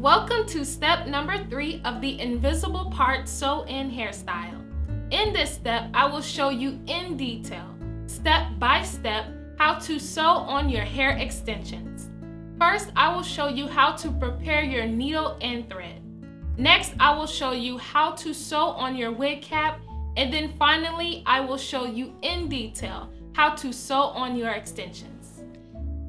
Welcome to step number 3 of the invisible part sew-in hairstyle. In this step, I will show you in detail, step by step, how to sew on your hair extensions. First, I will show you how to prepare your needle and thread. Next, I will show you how to sew on your wig cap, and then finally, I will show you in detail how to sew on your extensions.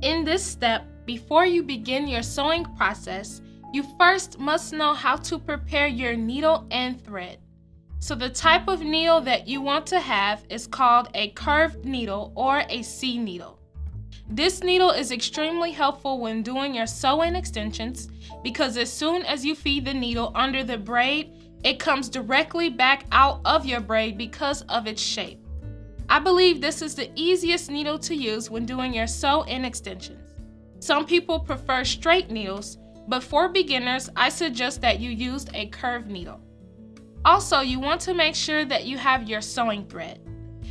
In this step, before you begin your sewing process, you first must know how to prepare your needle and thread. So the type of needle that you want to have is called a curved needle or a C needle. This needle is extremely helpful when doing your sew-in extensions because as soon as you feed the needle under the braid, it comes directly back out of your braid because of its shape. I believe this is the easiest needle to use when doing your sew-in extensions. Some people prefer straight needles, but for beginners, I suggest that you use a curved needle. Also, you want to make sure that you have your sewing thread.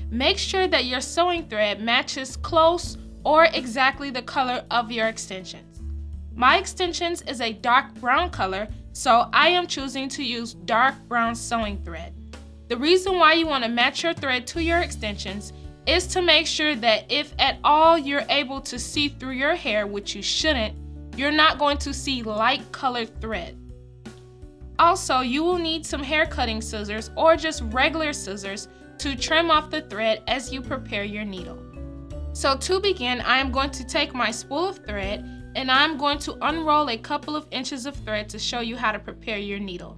Make sure that your sewing thread matches close or exactly the color of your extensions. My extensions is a dark brown color, so I am choosing to use dark brown sewing thread. The reason why you want to match your thread to your extensions is to make sure that if at all you're able to see through your hair, which you shouldn't, you're not going to see light colored thread. Also, you will need some hair cutting scissors or just regular scissors to trim off the thread as you prepare your needle. So to begin, I am going to take my spool of thread and I'm going to unroll a couple of inches of thread to show you how to prepare your needle.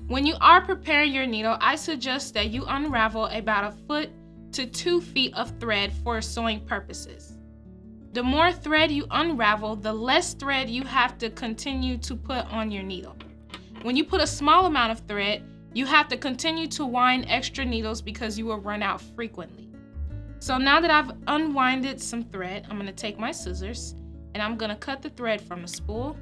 When you are preparing your needle, I suggest that you unravel about 1 foot to 2 feet of thread for sewing purposes. The more thread you unravel, the less thread you have to continue to put on your needle. When you put a small amount of thread, you have to continue to wind extra needles because you will run out frequently. So now that I've unwinded some thread, I'm going to take my scissors and I'm going to cut the thread from the spool.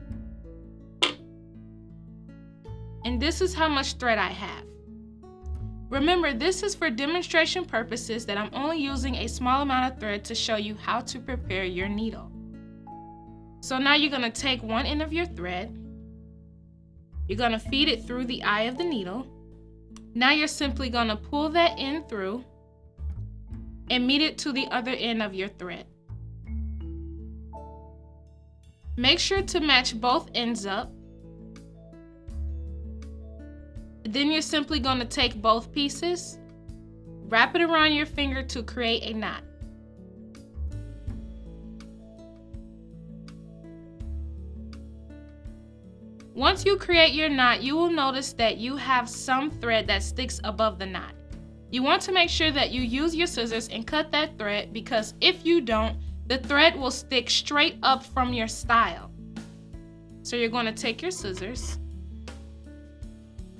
And this is how much thread I have. Remember, this is for demonstration purposes that I'm only using a small amount of thread to show you how to prepare your needle. So now you're going to take one end of your thread. You're going to feed it through the eye of the needle. Now you're simply going to pull that end through and meet it to the other end of your thread. Make sure to match both ends up. Then you're simply going to take both pieces, wrap it around your finger to create a knot. Once you create your knot, you will notice that you have some thread that sticks above the knot. You want to make sure that you use your scissors and cut that thread because if you don't, the thread will stick straight up from your style. So you're going to take your scissors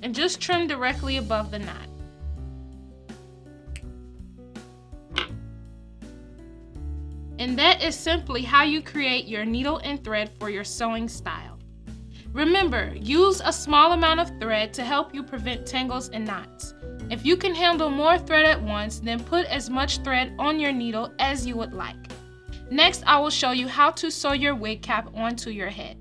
and just trim directly above the knot. And that is simply how you create your needle and thread for your sewing style. Remember, use a small amount of thread to help you prevent tangles and knots. If you can handle more thread at once, then put as much thread on your needle as you would like. Next, I will show you how to sew your wig cap onto your head.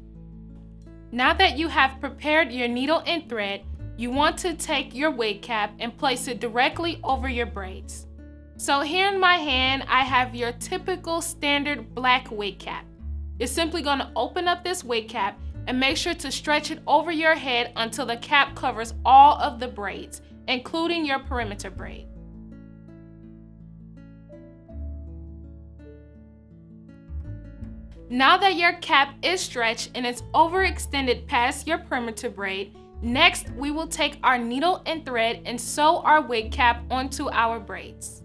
Now that you have prepared your needle and thread, you want to take your wig cap and place it directly over your braids. So here in my hand, I have your typical standard black wig cap. You're simply going to open up this wig cap and make sure to stretch it over your head until the cap covers all of the braids, including your perimeter braid. Now that your cap is stretched and it's overextended past your perimeter braid, next, we will take our needle and thread and sew our wig cap onto our braids.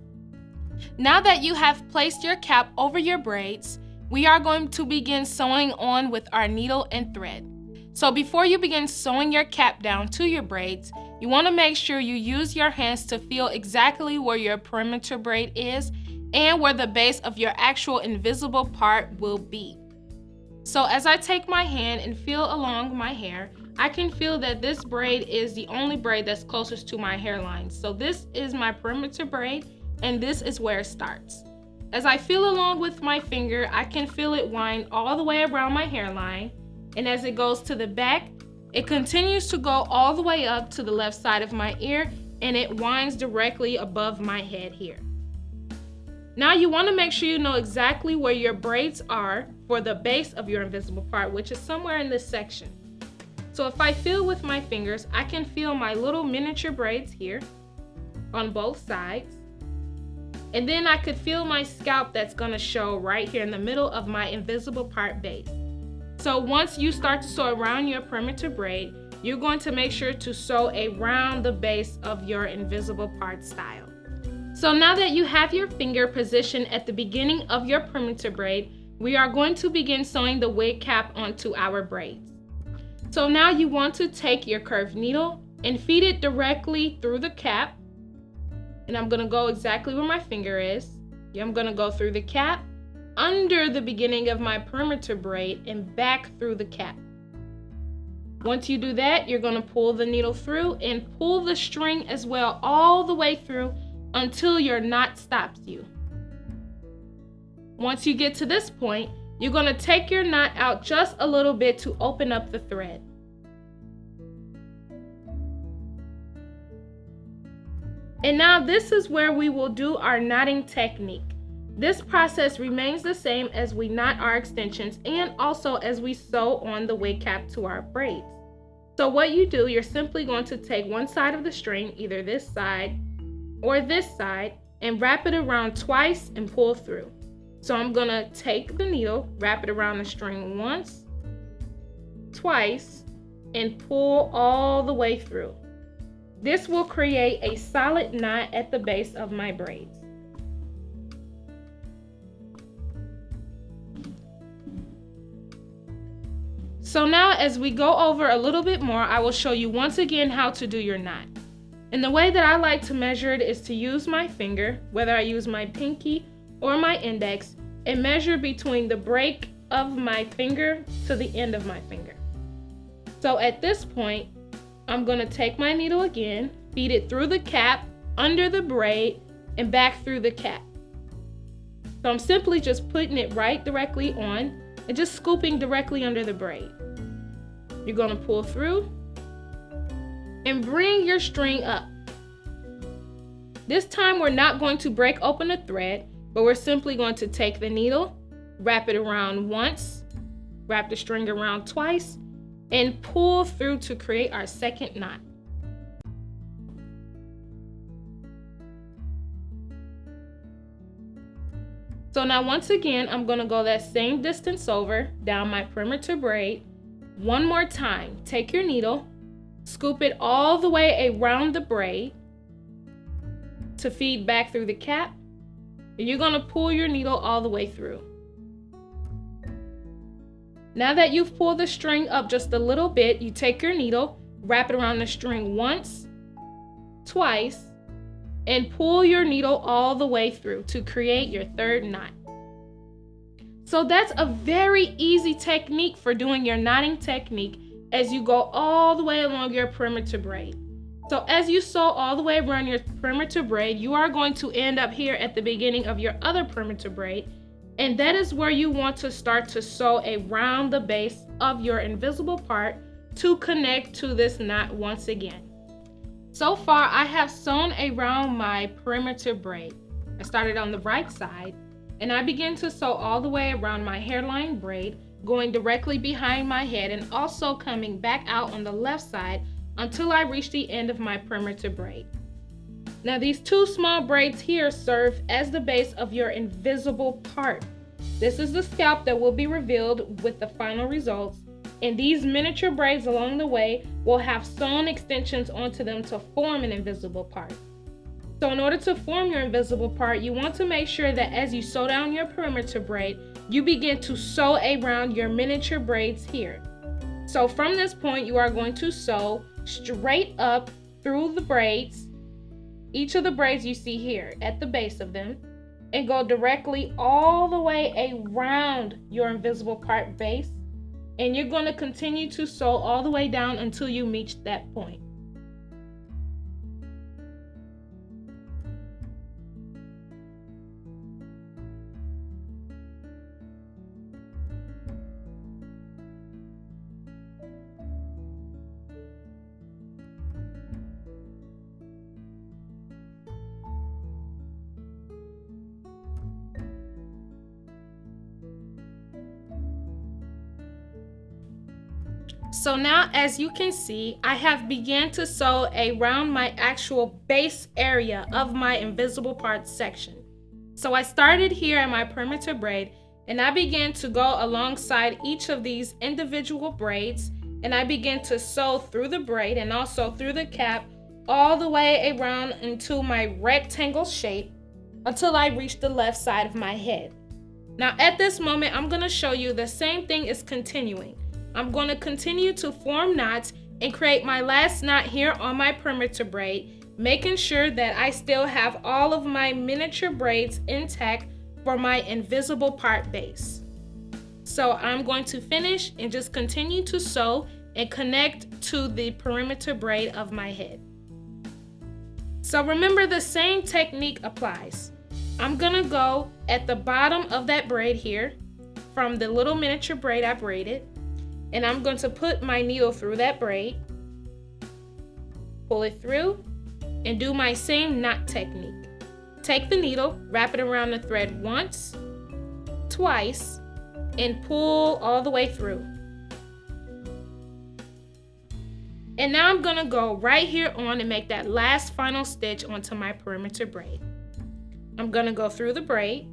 Now that you have placed your cap over your braids, we are going to begin sewing on with our needle and thread. So before you begin sewing your cap down to your braids, you want to make sure you use your hands to feel exactly where your perimeter braid is and where the base of your actual invisible part will be. So as I take my hand and feel along my hair, I can feel that this braid is the only braid that's closest to my hairline. So this is my perimeter braid and this is where it starts. As I feel along with my finger, I can feel it wind all the way around my hairline And as it goes to the back, it continues to go all the way up to the left side of my ear, and it winds directly above my head here. Now you want to make sure you know exactly where your braids are for the base of your invisible part, which is somewhere in this section. So if I feel with my fingers, I can feel my little miniature braids here on both sides. And then I could feel my scalp that's going to show right here in the middle of my invisible part base. So once you start to sew around your perimeter braid, you're going to make sure to sew around the base of your invisible part style. So now that you have your finger positioned at the beginning of your perimeter braid, we are going to begin sewing the wig cap onto our braids. So now you want to take your curved needle and feed it directly through the cap. And I'm going to go exactly where my finger is. I'm going to go through the cap, under the beginning of my perimeter braid, and back through the cap. Once you do that, you're going to pull the needle through and pull the string as well all the way through until your knot stops you. Once you get to this point, you're going to take your knot out just a little bit to open up the thread. And now this is where we will do our knotting technique. This process remains the same as we knot our extensions and also as we sew on the wig cap to our braids. So what you do, you're simply going to take one side of the string, either this side or this side, and wrap it around twice and pull through. So I'm going to take the needle, wrap it around the string once, twice, and pull all the way through. This will create a solid knot at the base of my braids. So now as we go over a little bit more, I will show you once again how to do your knot. And the way that I like to measure it is to use my finger, whether I use my pinky or my index, and measure between the break of my finger to the end of my finger. So at this point, I'm going to take my needle again, feed it through the cap, under the braid, and back through the cap. So I'm simply just putting it right directly on and just scooping directly under the braid. You're going to pull through and bring your string up. This time we're not going to break open the thread, but we're simply going to take the needle, wrap it around once, wrap the string around twice, and pull through to create our second knot. So now once again, I'm going to go that same distance over down my perimeter braid. One more time, take your needle, scoop it all the way around the braid to feed back through the cap. And you're going to pull your needle all the way through. Now that you've pulled the string up just a little bit, you take your needle, wrap it around the string once, twice, and pull your needle all the way through to create your third knot. So that's a very easy technique for doing your knotting technique as you go all the way along your perimeter braid. So as you sew all the way around your perimeter braid, you are going to end up here at the beginning of your other perimeter braid, and that is where you want to start to sew around the base of your invisible part to connect to this knot once again. So far, I have sewn around my perimeter braid. I started on the right side, and I began to sew all the way around my hairline braid, going directly behind my head and also coming back out on the left side until I reach the end of my perimeter braid. Now these two small braids here serve as the base of your invisible part. This is the scalp that will be revealed with the final results, and these miniature braids along the way will have sewn extensions onto them to form an invisible part. So in order to form your invisible part, you want to make sure that as you sew down your perimeter braid, you begin to sew around your miniature braids here. So from this point, you are going to sew straight up through the braids, each of the braids you see here at the base of them, and go directly all the way around your invisible part base. And you're going to continue to sew all the way down until you reach that point. So now, as you can see, I have began to sew around my actual base area of my invisible parts section. So I started here at my perimeter braid, and I began to go alongside each of these individual braids, and I began to sew through the braid and also through the cap all the way around into my rectangle shape until I reach the left side of my head. Now at this moment, I'm going to show you the same thing is continuing. I'm going to continue to form knots and create my last knot here on my perimeter braid, making sure that I still have all of my miniature braids intact for my invisible part base. So I'm going to finish and just continue to sew and connect to the perimeter braid of my head. So remember, the same technique applies. I'm gonna go at the bottom of that braid here from the little miniature braid I braided, and I'm going to put my needle through that braid, pull it through, and do my same knot technique. Take the needle, wrap it around the thread once, twice, and pull all the way through. And now I'm gonna go right here on and make that last final stitch onto my perimeter braid. I'm gonna go through the braid,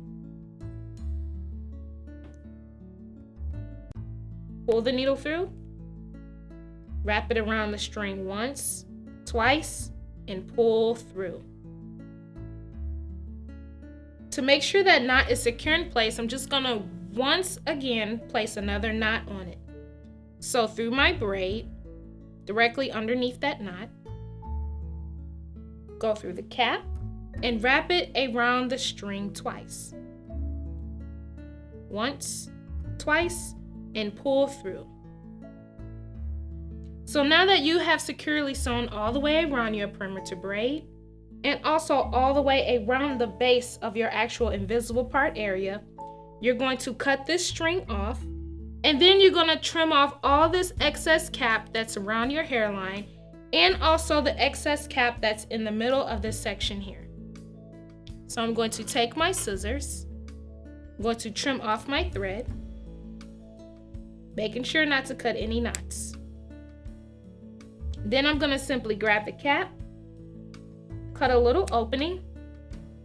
pull the needle through, wrap it around the string once, twice, and pull through. To make sure that knot is secure in place, I'm just gonna once again place another knot on it. So through my braid, directly underneath that knot, go through the cap and wrap it around the string twice. Once, twice, and pull through. So now that you have securely sewn all the way around your perimeter braid and also all the way around the base of your actual invisible part area, you're going to cut this string off, and then you're going to trim off all this excess cap that's around your hairline and also the excess cap that's in the middle of this section here. So I'm going to take my scissors, I'm going to trim off my thread, making sure not to cut any knots. Then I'm going to simply grab the cap, cut a little opening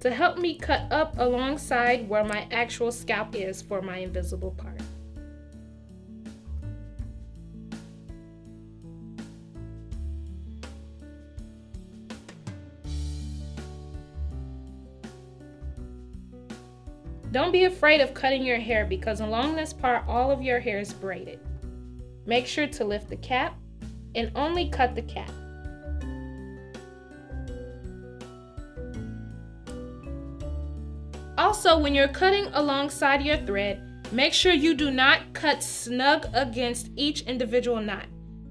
to help me cut up alongside where my actual scalp is for my invisible part. Don't be afraid of cutting your hair because along this part, all of your hair is braided. Make sure to lift the cap and only cut the cap. Also, when you're cutting alongside your thread, make sure you do not cut snug against each individual knot.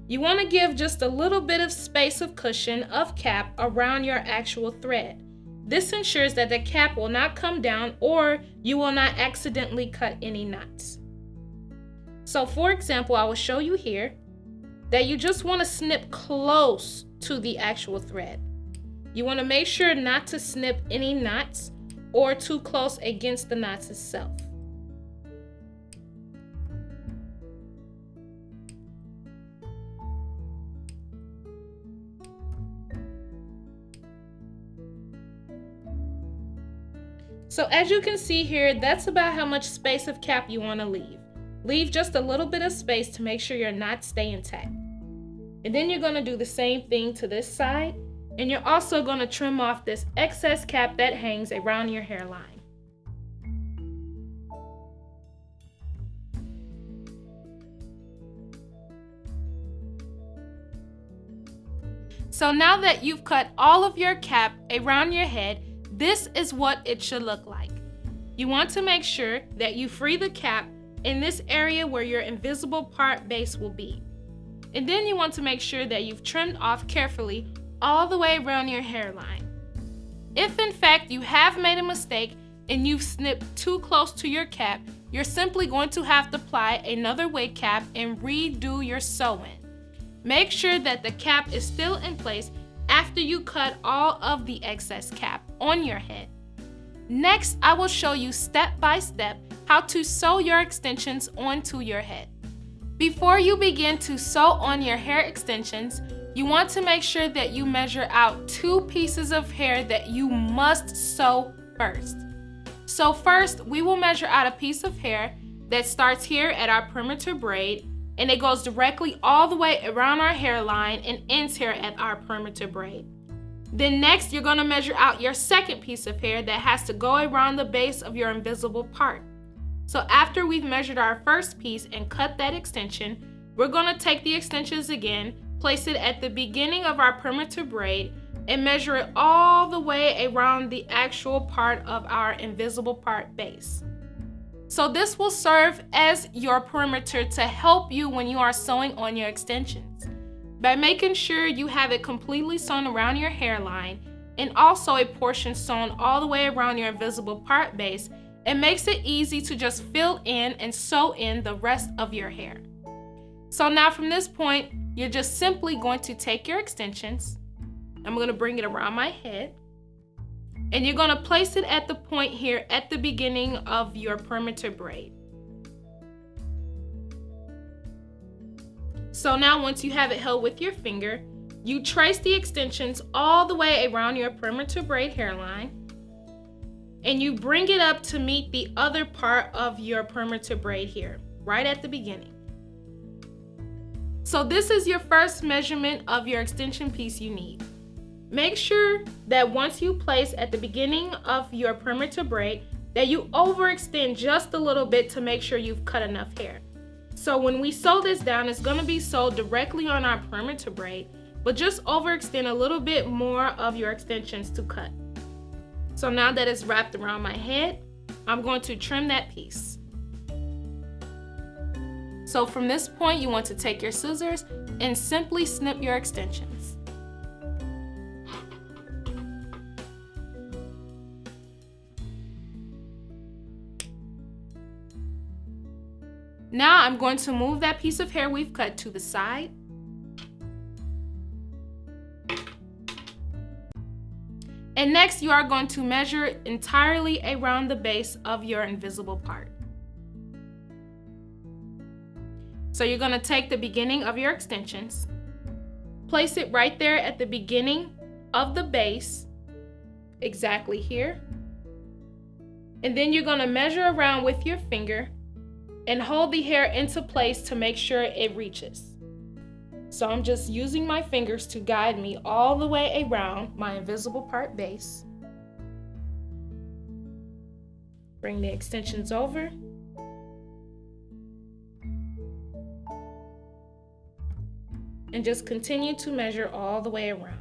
You want to give just a little bit of space of cushion of cap around your actual thread. This ensures that the cap will not come down or you will not accidentally cut any knots. So for example, I will show you here that you just want to snip close to the actual thread. You want to make sure not to snip any knots or too close against the knots itself. So as you can see here, that's about how much space of cap you want to leave. Leave just a little bit of space to make sure your knots stay intact. And then you're going to do the same thing to this side, and you're also going to trim off this excess cap that hangs around your hairline. So now that you've cut all of your cap around your head, this is what it should look like. You want to make sure that you free the cap in this area where your invisible part base will be. And then you want to make sure that you've trimmed off carefully all the way around your hairline. If in fact you have made a mistake and you've snipped too close to your cap, you're simply going to have to apply another wig cap and redo your sewing. Make sure that the cap is still in place after you cut all of the excess cap on your head. Next, I will show you step by step how to sew your extensions onto your head. Before you begin to sew on your hair extensions, you want to make sure that you measure out 2 pieces of hair that you must sew first. So first, we will measure out a piece of hair that starts here at our perimeter braid, and it goes directly all the way around our hairline and ends here at our perimeter braid. Then next, you're going to measure out your second piece of hair that has to go around the base of your invisible part. So after we've measured our first piece and cut that extension, we're going to take the extensions again, place it at the beginning of our perimeter braid, and measure it all the way around the actual part of our invisible part base. So this will serve as your perimeter to help you when you are sewing on your extensions. By making sure you have it completely sewn around your hairline and also a portion sewn all the way around your invisible part base, it makes it easy to just fill in and sew in the rest of your hair. So now from this point, you're just simply going to take your extensions. I'm going to bring it around my head, and you're going to place it at the point here at the beginning of your perimeter braid. So now once you have it held with your finger, you trace the extensions all the way around your perimeter braid hairline, and you bring it up to meet the other part of your perimeter braid here, right at the beginning. So this is your first measurement of your extension piece you need. Make sure that once you place at the beginning of your perimeter braid that you overextend just a little bit to make sure you've cut enough hair. So when we sew this down, it's going to be sewed directly on our perimeter braid, but just overextend a little bit more of your extensions to cut. So now that it's wrapped around my head, I'm going to trim that piece. So from this point, you want to take your scissors and simply snip your extensions. Now I'm going to move that piece of hair we've cut to the side. And next you are going to measure entirely around the base of your invisible part. So you're going to take the beginning of your extensions, place it right there at the beginning of the base, exactly here. And then you're going to measure around with your finger and hold the hair into place to make sure it reaches. So I'm just using my fingers to guide me all the way around my invisible part base. Bring the extensions over. And just continue to measure all the way around.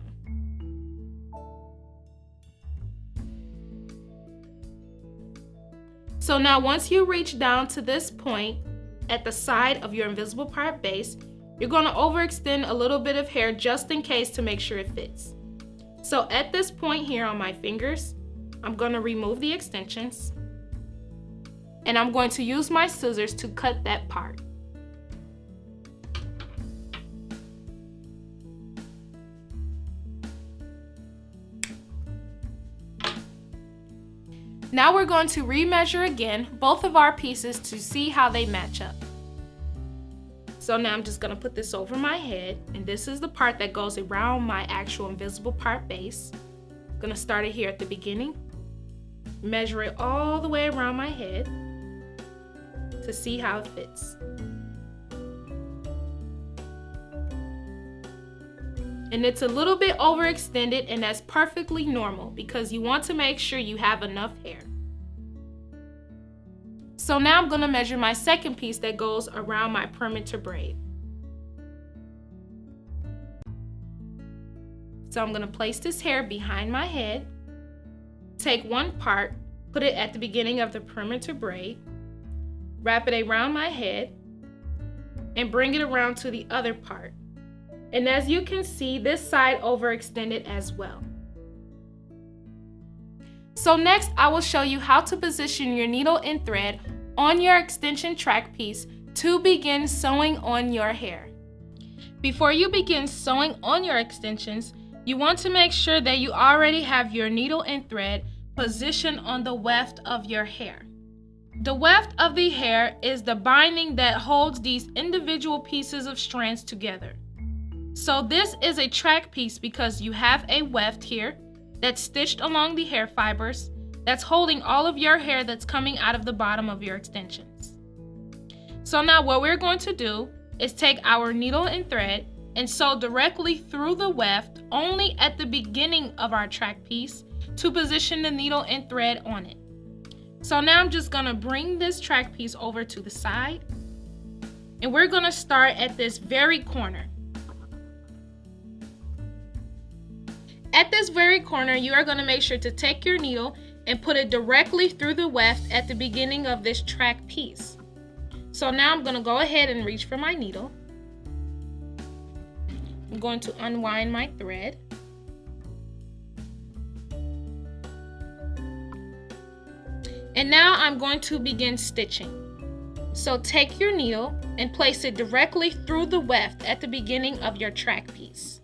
So now once you reach down to this point at the side of your invisible part base, you're going to overextend a little bit of hair just in case to make sure it fits. So at this point here on my fingers, I'm going to remove the extensions, and I'm going to use my scissors to cut that part. Now we're going to remeasure again both of our pieces to see how they match up. So now I'm just going to put this over my head, and this is the part that goes around my actual invisible part base. I'm going to start it here at the beginning, measure it all the way around my head to see how it fits. And it's a little bit overextended, and that's perfectly normal because you want to make sure you have enough hair. So now I'm going to measure my second piece that goes around my perimeter braid. So I'm going to place this hair behind my head, take one part, put it at the beginning of the perimeter braid, wrap it around my head, and bring it around to the other part. And as you can see, this side overextended as well. So next, I will show you how to position your needle and thread on your extension track piece to begin sewing on your hair. Before you begin sewing on your extensions, you want to make sure that you already have your needle and thread positioned on the weft of your hair. The weft of the hair is the binding that holds these individual pieces of strands together. So this is a track piece because you have a weft here that's stitched along the hair fibers that's holding all of your hair that's coming out of the bottom of your extensions. So now what we're going to do is take our needle and thread and sew directly through the weft only at the beginning of our track piece to position the needle and thread on it. So now I'm just going to bring this track piece over to the side, and we're going to start at this very corner. At this very corner, you are going to make sure to take your needle and put it directly through the weft at the beginning of this track piece. So now I'm going to go ahead and reach for my needle. I'm going to unwind my thread. And now I'm going to begin stitching. So take your needle and place it directly through the weft at the beginning of your track piece.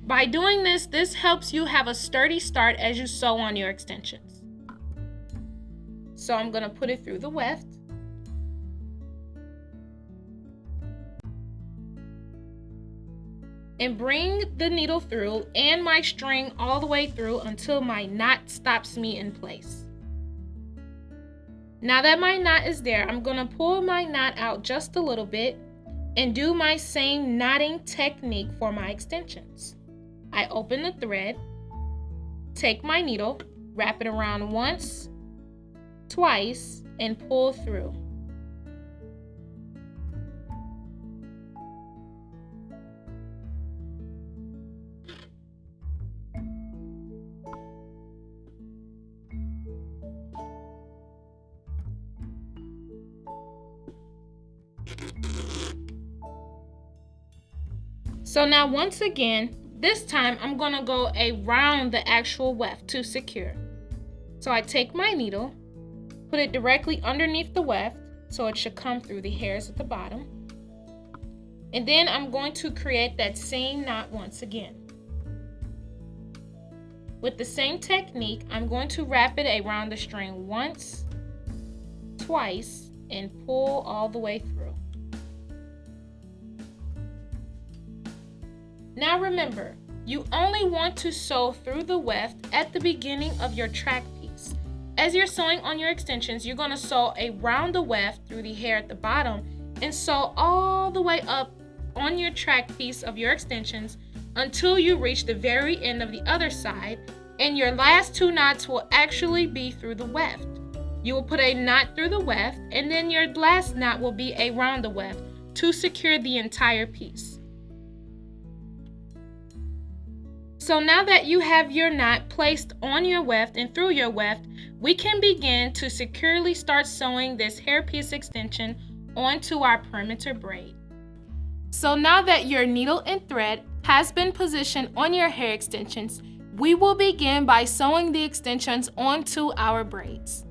By doing this, this helps you have a sturdy start as you sew on your extensions. So I'm going to put it through the weft. And bring the needle through and my string all the way through until my knot stops me in place. Now that my knot is there, I'm going to pull my knot out just a little bit and do my same knotting technique for my extensions. I open the thread, take my needle, wrap it around once, twice, and pull through. So now once again, this time I'm going to go around the actual weft to secure. So I take my needle, put it directly underneath the weft so it should come through the hairs at the bottom. And then I'm going to create that same knot once again. With the same technique, I'm going to wrap it around the string once, twice, and pull all the way through. Now remember, you only want to sew through the weft at the beginning of your track piece. As you're sewing on your extensions, you're going to sew around the weft through the hair at the bottom and sew all the way up on your track piece of your extensions until you reach the very end of the other side, and your last two knots will actually be through the weft. You will put a knot through the weft, and then your last knot will be around the weft to secure the entire piece. So now that you have your knot placed on your weft and through your weft, we can begin to securely start sewing this hairpiece extension onto our perimeter braid. So now that your needle and thread has been positioned on your hair extensions, we will begin by sewing the extensions onto our braids.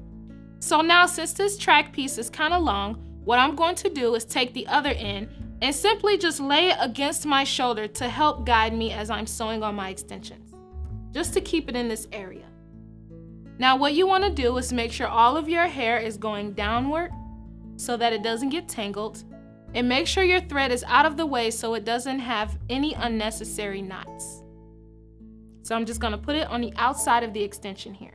So now, since this track piece is kind of long, what I'm going to do is take the other end and simply just lay it against my shoulder to help guide me as I'm sewing on my extensions, just to keep it in this area. Now what you want to do is make sure all of your hair is going downward so that it doesn't get tangled, and make sure your thread is out of the way so it doesn't have any unnecessary knots. So I'm just going to put it on the outside of the extension here.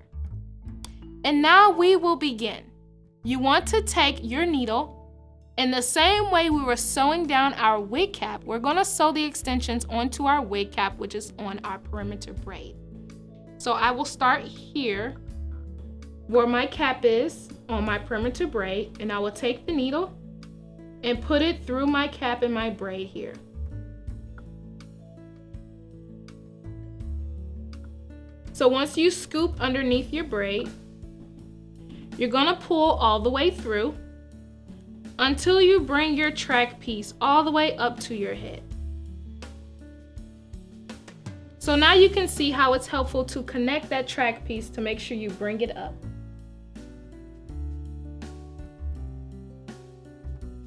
And now we will begin. You want to take your needle. In the same way we were sewing down our wig cap, we're going to sew the extensions onto our wig cap, which is on our perimeter braid. So I will start here where my cap is on my perimeter braid, and I will take the needle and put it through my cap and my braid here. So once you scoop underneath your braid, you're going to pull all the way through until you bring your track piece all the way up to your head. So now you can see how it's helpful to connect that track piece to make sure you bring it up.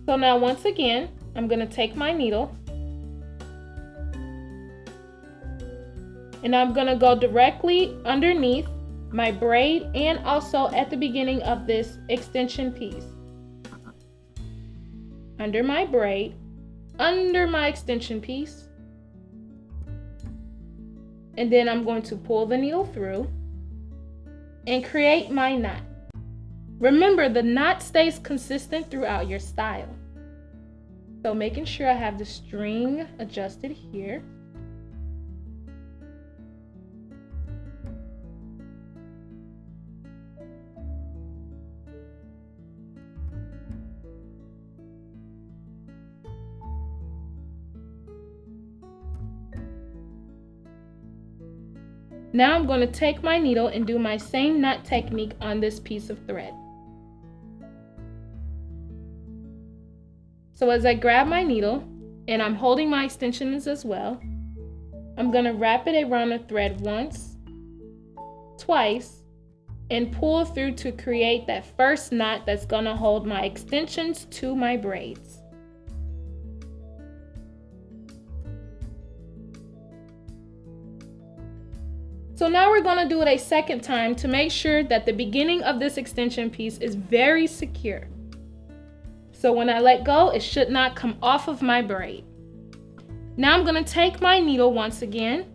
So now once again, I'm going to take my needle and I'm going to go directly underneath my braid and also at the beginning of this extension piece. Under my braid, under my extension piece, and then I'm going to pull the needle through and create my knot. Remember, the knot stays consistent throughout your style. So making sure I have the string adjusted here. Now I'm going to take my needle and do my same knot technique on this piece of thread. So as I grab my needle, and I'm holding my extensions as well, I'm going to wrap it around the thread once, twice, and pull through to create that first knot that's going to hold my extensions to my braids. So now we're going to do it a second time to make sure that the beginning of this extension piece is very secure. So when I let go, it should not come off of my braid. Now I'm going to take my needle once again,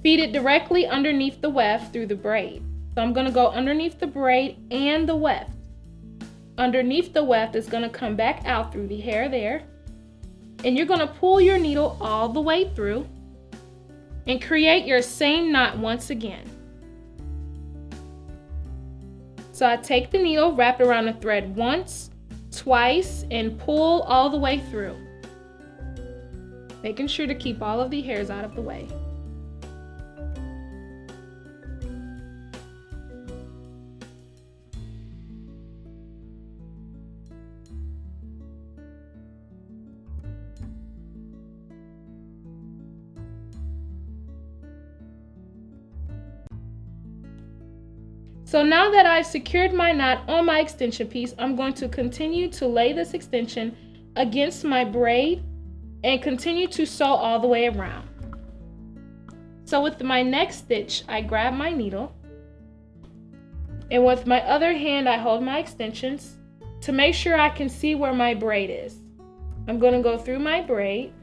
feed it directly underneath the weft through the braid. So I'm going to go underneath the braid and the weft. Underneath the weft is going to come back out through the hair there. And you're going to pull your needle all the way through and create your same knot once again. So I take the needle, wrap it around the thread once, twice, and pull all the way through, making sure to keep all of the hairs out of the way. So now that I've secured my knot on my extension piece, I'm going to continue to lay this extension against my braid and continue to sew all the way around. So with my next stitch, I grab my needle, and with my other hand, I hold my extensions to make sure I can see where my braid is. I'm going to go through my braid,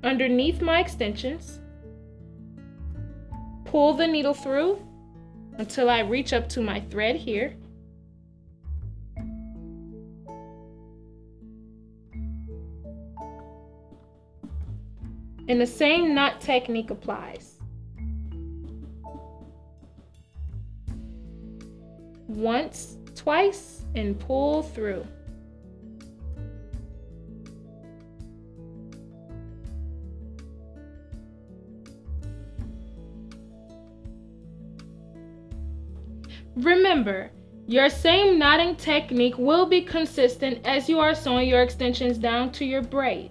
underneath my extensions, pull the needle through until I reach up to my thread here. And the same knot technique applies. Once, twice, and pull through. Remember, your same knotting technique will be consistent as you are sewing your extensions down to your braid.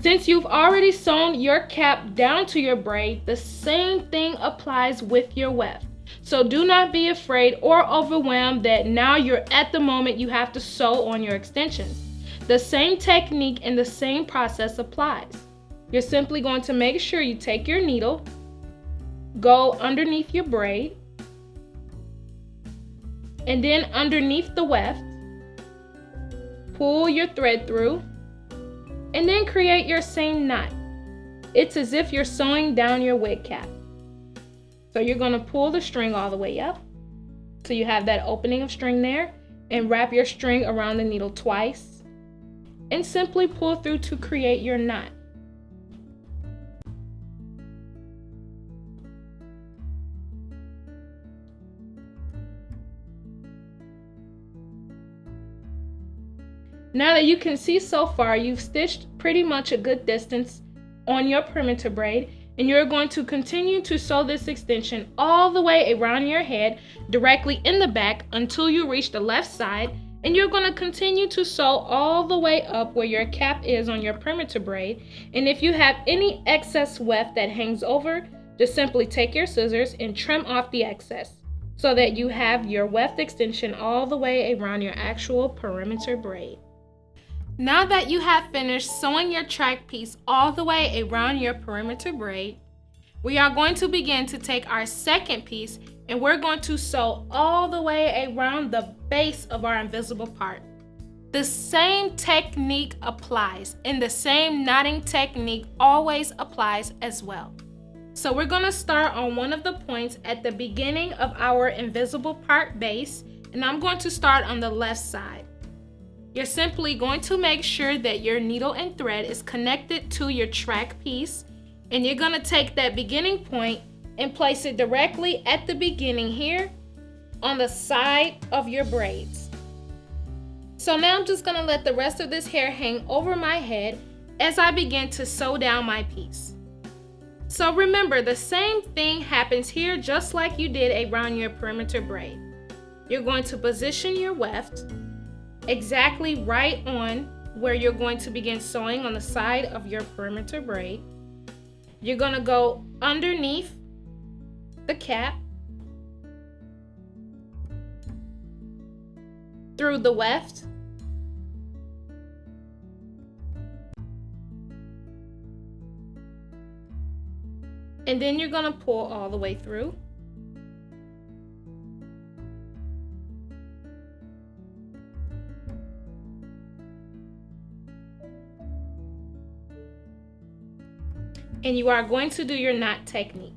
Since you've already sewn your cap down to your braid, the same thing applies with your weft. So do not be afraid or overwhelmed that now you're at the moment you have to sew on your extensions. The same technique and the same process applies. You're simply going to make sure you take your needle, go underneath your braid, and then underneath the weft, pull your thread through, and then create your same knot. It's as if you're sewing down your wig cap. So you're going to pull the string all the way up, so you have that opening of string there, and wrap your string around the needle twice, and simply pull through to create your knot. Now that you can see so far, you've stitched pretty much a good distance on your perimeter braid, and you're going to continue to sew this extension all the way around your head directly in the back until you reach the left side, and you're going to continue to sew all the way up where your cap is on your perimeter braid. And if you have any excess weft that hangs over, just simply take your scissors and trim off the excess so that you have your weft extension all the way around your actual perimeter braid. Now that you have finished sewing your track piece all the way around your perimeter braid, we are going to begin to take our second piece and we're going to sew all the way around the base of our invisible part. The same technique applies, and the same knotting technique always applies as well. So we're going to start on one of the points at the beginning of our invisible part base, and I'm going to start on the left side. You're simply going to make sure that your needle and thread is connected to your track piece, and you're going to take that beginning point and place it directly at the beginning here on the side of your braids. So now I'm just going to let the rest of this hair hang over my head as I begin to sew down my piece. So remember, the same thing happens here just like you did around your perimeter braid. You're going to position your weft exactly right on where you're going to begin sewing on the side of your perimeter braid. You're going to go underneath the cap, through the weft, and then you're going to pull all the way through. And you are going to do your knot technique.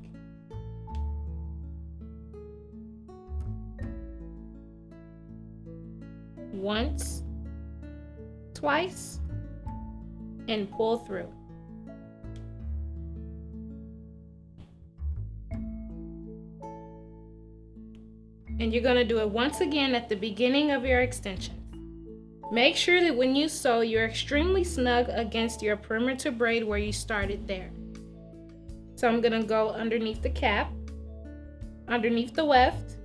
Once, twice, and pull through. And you're going to do it once again at the beginning of your extension. Make sure that when you sew, you're extremely snug against your perimeter braid where you started there. So I'm going to go underneath the cap, underneath the weft,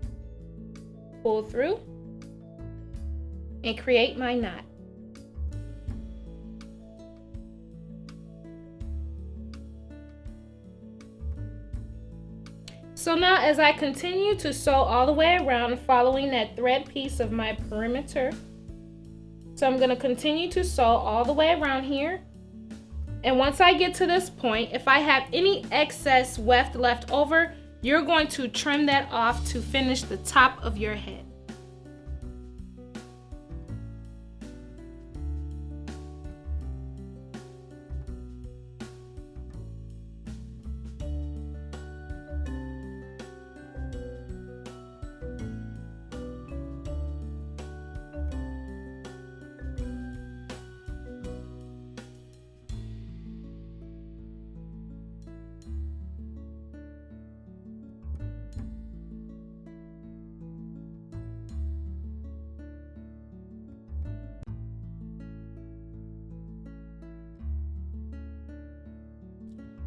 pull through, and create my knot. So now as I continue to sew all the way around following that thread piece of my perimeter, so I'm going to continue to sew all the way around here. And once I get to this point, if I have any excess weft left over, you're going to trim that off to finish the top of your head.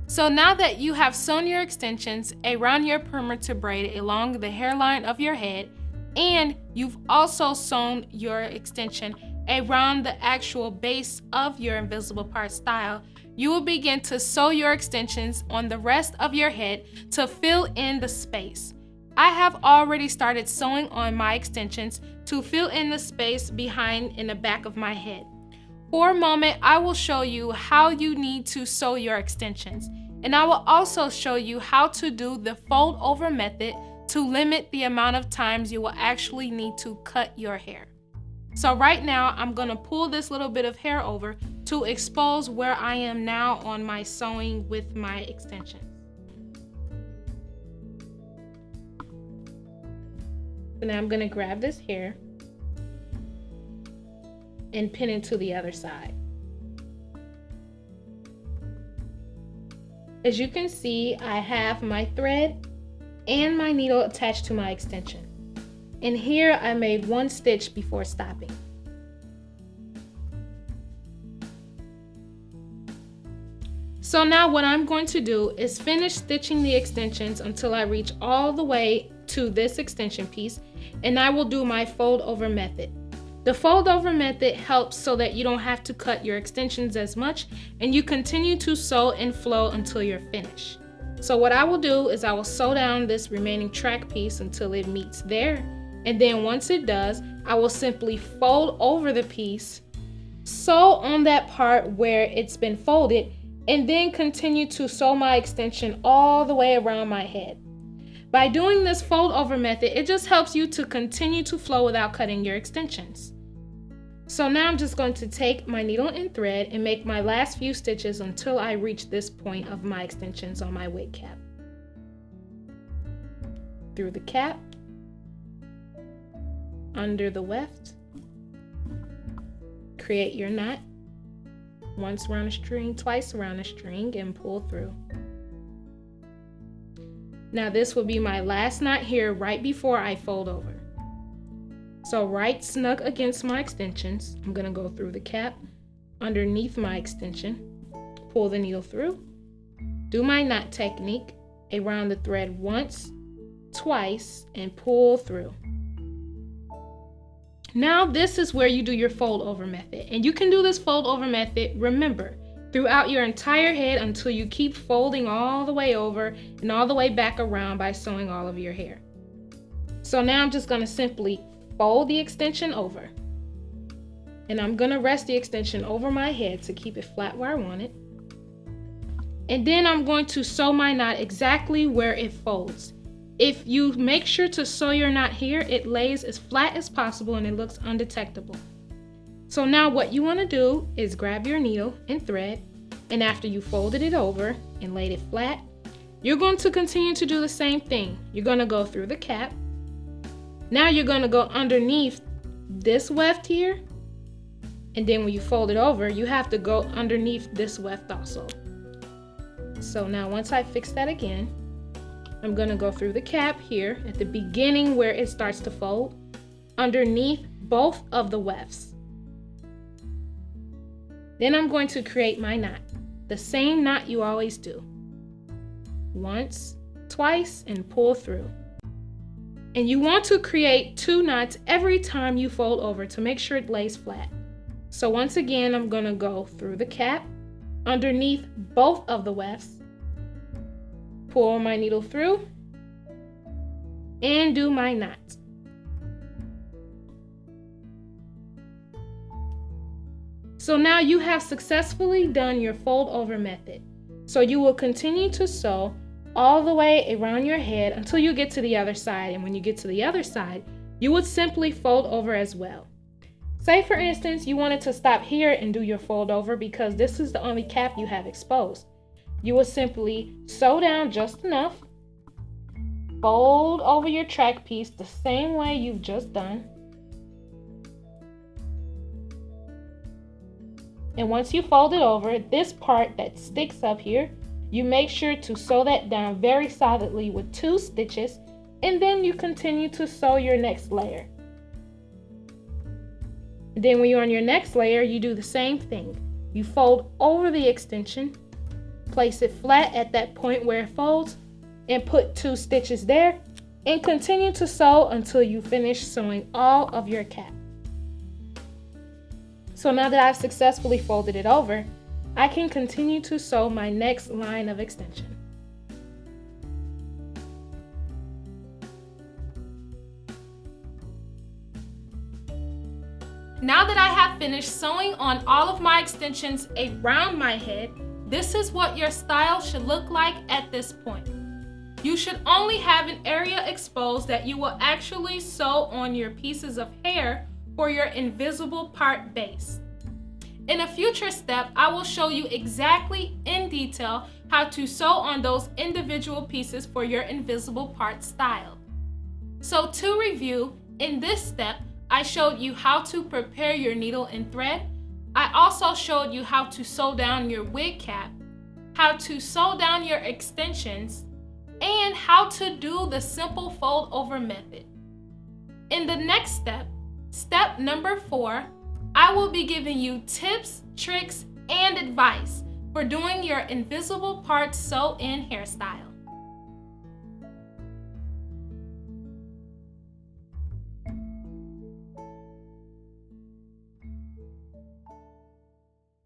So now that you have sewn your extensions around your perimeter braid along the hairline of your head, and you've also sewn your extension around the actual base of your invisible part style, you will begin to sew your extensions on the rest of your head to fill in the space. I have already started sewing on my extensions to fill in the space behind in the back of my head. For a moment, I will show you how you need to sew your extensions. And I will also show you how to do the fold over method to limit the amount of times you will actually need to cut your hair. So right now, I'm going to pull this little bit of hair over to expose where I am now on my sewing with my extensions. So now I'm going to grab this hair and pin it to the other side. As you can see, I have my thread and my needle attached to my extension. And here I made one stitch before stopping. So now what I'm going to do is finish stitching the extensions until I reach all the way to this extension piece, and I will do my fold over method. The fold over method helps so that you don't have to cut your extensions as much, and you continue to sew and flow until you're finished. So what I will do is I will sew down this remaining track piece until it meets there, and then once it does, I will simply fold over the piece, sew on that part where it's been folded, and then continue to sew my extension all the way around my head. By doing this fold over method, it just helps you to continue to flow without cutting your extensions. So now I'm just going to take my needle and thread and make my last few stitches until I reach this point of my extensions on my wig cap. Through the cap, under the weft, create your knot. Once around a string, twice around a string, and pull through. Now this will be my last knot here right before I fold over. So right snug against my extensions, I'm going to go through the cap, underneath my extension, pull the needle through, do my knot technique, around the thread once, twice, and pull through. Now this is where you do your fold over method, and you can do this fold over method, remember, throughout your entire head until you keep folding all the way over and all the way back around by sewing all of your hair. So now I'm just going to simply fold the extension over, and I'm going to rest the extension over my head to keep it flat where I want it, and then I'm going to sew my knot exactly where it folds. If you make sure to sew your knot here, it lays as flat as possible and it looks undetectable. So now what you want to do is grab your needle and thread, and after you folded it over and laid it flat, you're going to continue to do the same thing. You're going to go through the cap. Now you're going to go underneath this weft here, and then when you fold it over, you have to go underneath this weft also. So now once I fix that again, I'm going to go through the cap here at the beginning where it starts to fold, underneath both of the wefts. Then I'm going to create my knot, the same knot you always do. Once, twice, and pull through. And you want to create 2 knots every time you fold over to make sure it lays flat. So once again, I'm going to go through the cap, underneath both of the wefts, pull my needle through, and do my knot. So now you have successfully done your fold over method. So you will continue to sew all the way around your head until you get to the other side, and when you get to the other side, you would simply fold over as well. Say for instance, you wanted to stop here and do your fold over because this is the only cap you have exposed. You will simply sew down just enough, fold over your track piece the same way you've just done, and once you fold it over, this part that sticks up here, you make sure to sew that down very solidly with 2 stitches, and then you continue to sew your next layer. Then when you're on your next layer, you do the same thing. You fold over the extension, place it flat at that point where it folds, and put 2 stitches there, and continue to sew until you finish sewing all of your cap. So now that I've successfully folded it over, I can continue to sew my next line of extension. Now that I have finished sewing on all of my extensions around my head, this is what your style should look like at this point. You should only have an area exposed that you will actually sew on your pieces of hair for your invisible part base. In a future step, I will show you exactly in detail how to sew on those individual pieces for your invisible part style. So to review, in this step, I showed you how to prepare your needle and thread. I also showed you how to sew down your wig cap, how to sew down your extensions, and how to do the simple fold over method. In the next step, step number 4, I will be giving you tips, tricks, and advice for doing your invisible part sew-in hairstyle.